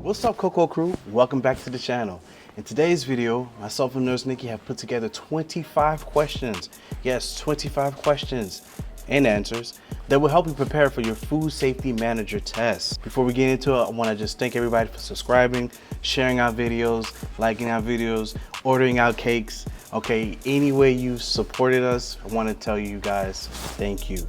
What's up, Coco Crew? Welcome back to the channel. In today's video, myself and Nurse Nikki have put together 25 questions. Yes, 25 questions and answers that will help you prepare for your food safety manager test. Before we get into it, I want to just thank everybody for subscribing, sharing our videos, liking our videos, ordering our cakes. Okay, any way you've supported us, I want to tell you guys, thank you.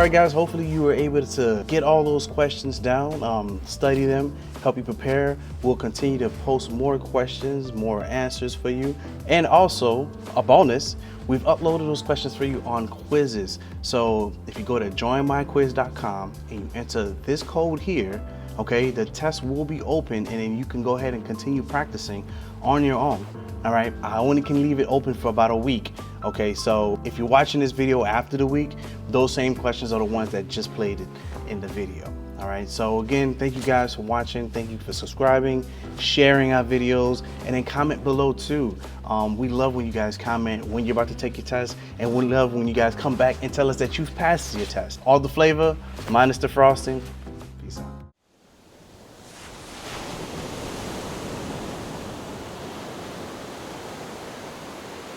right, guys, hopefully you were able to get all those questions down, study them, help you prepare. We'll continue to post more questions, more answers for you. And also, a bonus, we've uploaded those questions for you on quizzes. So if you go to joinmyquiz.com and you enter this code here, okay, the test will be open, and then you can go ahead and continue practicing on your own. All right, I only can leave it open for about a week. Okay, so if you're watching this video after the week, those same questions are the ones that just played it in the video. All right, so again, thank you guys for watching. Thank you for subscribing, sharing our videos, and then comment below too. We love when you guys comment when you're about to take your test, and we love when you guys come back and tell us that you've passed your test. All the flavor, minus the frosting,